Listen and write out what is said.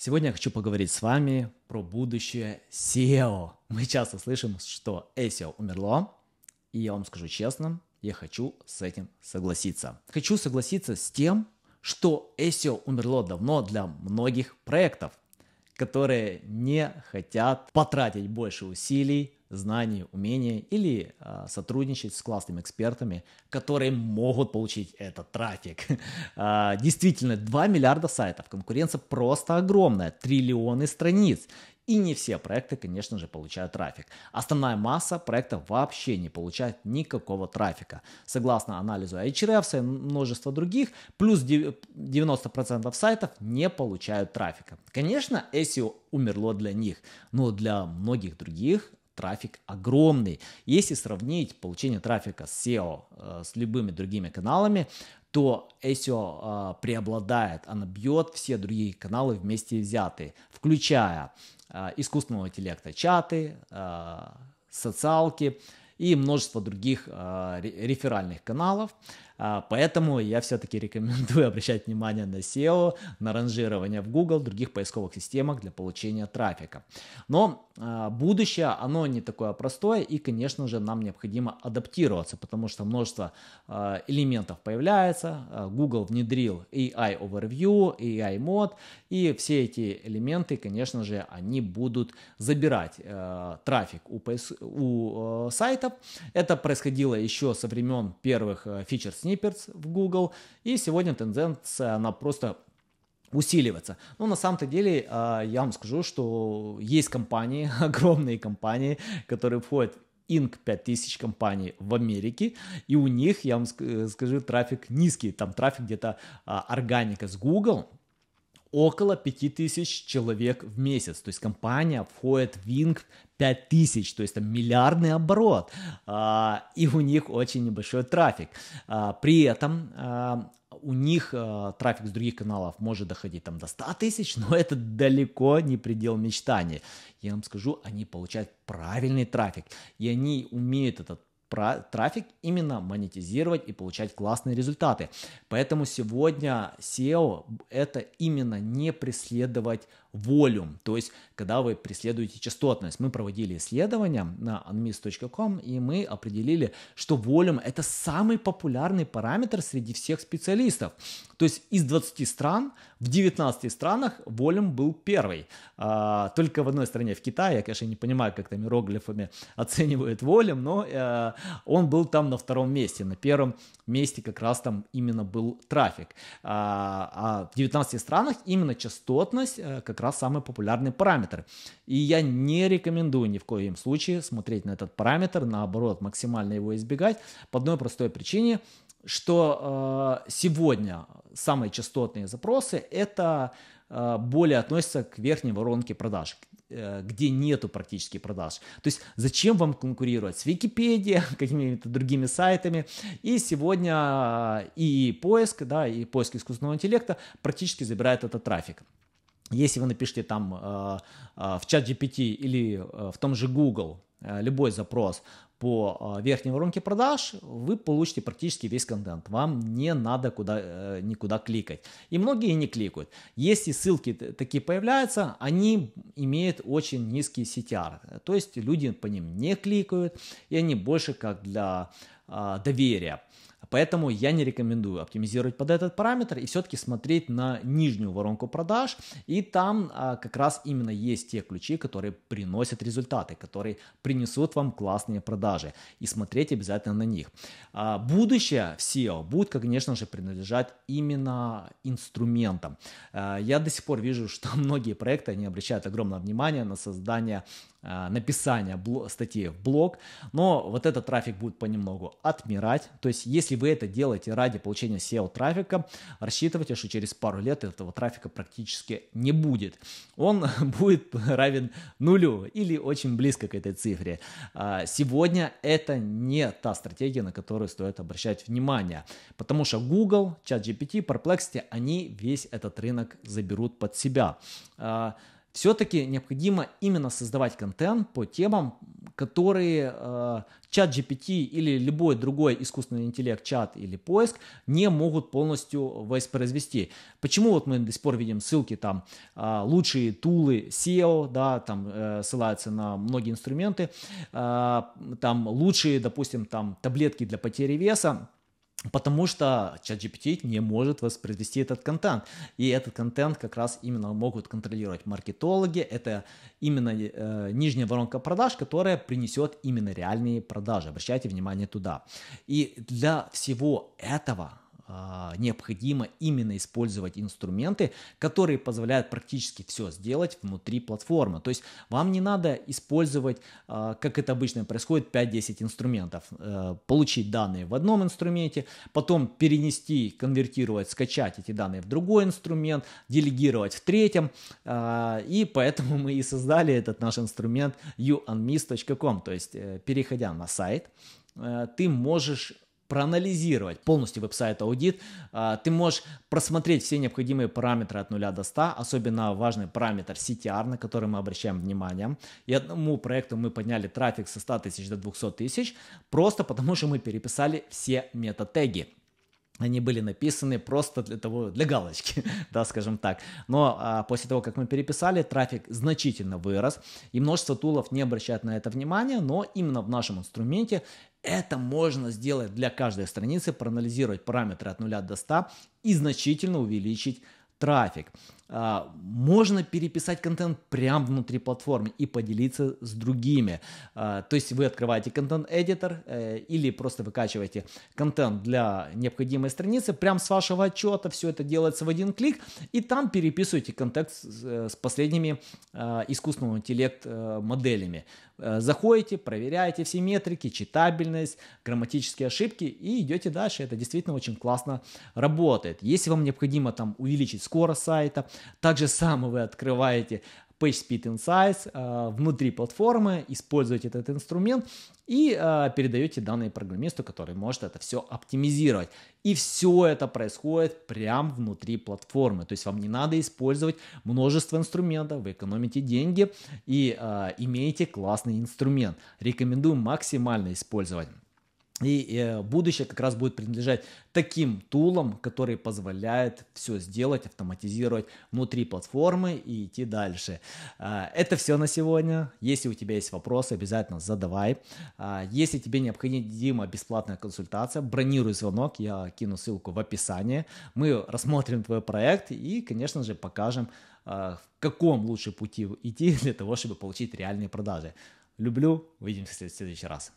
Сегодня я хочу поговорить с вами про будущее SEO. Мы часто слышим, что SEO умерло, и я вам скажу честно, я хочу с этим согласиться. Хочу согласиться с тем, что SEO умерло давно для многих проектов, которые не хотят потратить больше усилий, знаний, умений или сотрудничать с классными экспертами, которые могут получить этот трафик. Действительно, 2 миллиарда сайтов, конкуренция просто огромная, триллионы страниц. И не все проекты, конечно же, получают трафик. Основная масса проектов вообще не получает никакого трафика. Согласно анализу Ahrefs и множество других, плюс 90% сайтов не получают трафика. Конечно, SEO умерло для них, но для многих других трафик огромный. Если сравнить получение трафика с SEO с любыми другими каналами, то SEO преобладает, она бьет все другие каналы вместе взятые, включая искусственного интеллекта, чаты, социалки и множество других реферальных каналов. Поэтому я все-таки рекомендую обращать внимание на SEO, на ранжирование в Google, других поисковых системах для получения трафика. Но будущее, оно не такое простое, и, конечно же, нам необходимо адаптироваться, потому что множество элементов появляется. Google внедрил AI Overview, AI Mode, и все эти элементы, конечно же, они будут забирать трафик у сайтов. Это происходило еще со времен первых feature snippets в Google, и сегодня тенденция, она просто усиливаться. Но на самом-то деле я вам скажу, что есть компании, огромные компании, которые входят в Inc. 5000 компаний в Америке, и у них, я вам скажу, трафик низкий, там трафик где-то органика с Google около 5000 человек в месяц. То есть компания входит в Inc. 5000, то есть там миллиардный оборот, и у них очень небольшой трафик. При этом у них трафик с других каналов может доходить там до 100 тысяч, но это далеко не предел мечтаний. Я вам скажу, они получают правильный трафик, и они умеют этот трафик именно монетизировать и получать классные результаты. Поэтому сегодня SEO это именно не преследовать волюм, то есть когда вы преследуете частотность. Мы проводили исследования на unmiss.com, и мы определили, что волюм это самый популярный параметр среди всех специалистов. То есть из 20 стран, в 19 странах волюм был первый. Только в одной стране, в Китае, я, конечно, не понимаю, как там иероглифами оценивают волюм, но он был там на втором месте. На первом месте как раз там именно был трафик. А в 19 странах именно частотность как раз самый популярный параметр. И я не рекомендую ни в коем случае смотреть на этот параметр, наоборот, максимально его избегать по одной простой причине, что сегодня самые частотные запросы это более относятся к верхней воронке продаж, где нету практически продаж. То есть зачем вам конкурировать с Википедией, какими-то другими сайтами? И сегодня и поиск, да, и поиск искусственного интеллекта практически забирает этот трафик. Если вы напишите там в чат GPT или в том же Google любой запрос по верхней воронке продаж, вы получите практически весь контент. Вам не надо никуда кликать. И многие не кликают. Если ссылки такие появляются, они имеют очень низкий CTR. То есть люди по ним не кликают, и они больше как для доверия. Поэтому я не рекомендую оптимизировать под этот параметр и все-таки смотреть на нижнюю воронку продаж. И там как раз именно есть те ключи, которые приносят результаты, которые принесут вам классные продажи. И смотреть обязательно на них. Будущее в SEO будет, конечно же, принадлежать именно инструментам. Я до сих пор вижу, что многие проекты не обращают огромное внимание на создание написания статьи в блог, но вот этот трафик будет понемногу отмирать. То есть если вы это делаете ради получения SEO трафика, рассчитывайте, что через пару лет этого трафика практически не будет. Он будет равен нулю или очень близко к этой цифре. Сегодня это не та стратегия, на которую стоит обращать внимание, потому что Google, ChatGPT, Perplexity, они весь этот рынок заберут под себя. все-таки необходимо именно создавать контент по темам, которые чат GPT или любой другой искусственный интеллект, чат или поиск не могут полностью воспроизвести. Почему вот мы до сих пор видим ссылки там лучшие тулы SEO, да, там ссылаются на многие инструменты, там лучшие, допустим, там таблетки для потери веса. Потому что ChatGPT не может воспроизвести этот контент. И этот контент как раз именно могут контролировать маркетологи. Это именно нижняя воронка продаж, которая принесет именно реальные продажи. Обращайте внимание туда. И для всего этого необходимо именно использовать инструменты, которые позволяют практически все сделать внутри платформы. То есть вам не надо использовать, как это обычно происходит, 5-10 инструментов. Получить данные в одном инструменте, потом перенести, конвертировать, скачать эти данные в другой инструмент, делегировать в третьем. И поэтому мы и создали этот наш инструмент youandmiss.com. То есть, переходя на сайт, ты можешь проанализировать полностью веб-сайт аудит, ты можешь просмотреть все необходимые параметры от 0 до 100, особенно важный параметр CTR, на который мы обращаем внимание. И одному проекту мы подняли трафик со 100 тысяч до 200 тысяч, просто потому что мы переписали все мета-теги. Они были написаны просто для галочки, да, скажем так. Но после того, как мы переписали, трафик значительно вырос, и множество тулов не обращают на это внимания, но именно в нашем инструменте это можно сделать для каждой страницы, проанализировать параметры от 0 до 100 и значительно увеличить трафик. Можно переписать контент прямо внутри платформы и поделиться с другими. То есть вы открываете контент-эдитор или просто выкачиваете контент для необходимой страницы прямо с вашего отчета. Все это делается в один клик, и там переписываете контент с последними искусственного интеллекта моделями. Заходите, проверяете все метрики, читабельность, грамматические ошибки и идете дальше. Это действительно очень классно работает. Если вам необходимо там увеличить скорость сайта, так же самое вы открываете PageSpeed Insights внутри платформы, используете этот инструмент и передаете данные программисту, который может это все оптимизировать. И все это происходит прямо внутри платформы. То есть вам не надо использовать множество инструментов, вы экономите деньги и имеете классный инструмент. Рекомендую максимально использовать. И будущее как раз будет принадлежать таким тулам, которые позволяют все сделать, автоматизировать внутри платформы и идти дальше. Это все на сегодня. Если у тебя есть вопросы, обязательно задавай. Если тебе необходима бесплатная консультация, бронируй звонок, я кину ссылку в описании. Мы рассмотрим твой проект и, конечно же, покажем, в каком лучше пути идти для того, чтобы получить реальные продажи. Люблю, увидимся в следующий раз.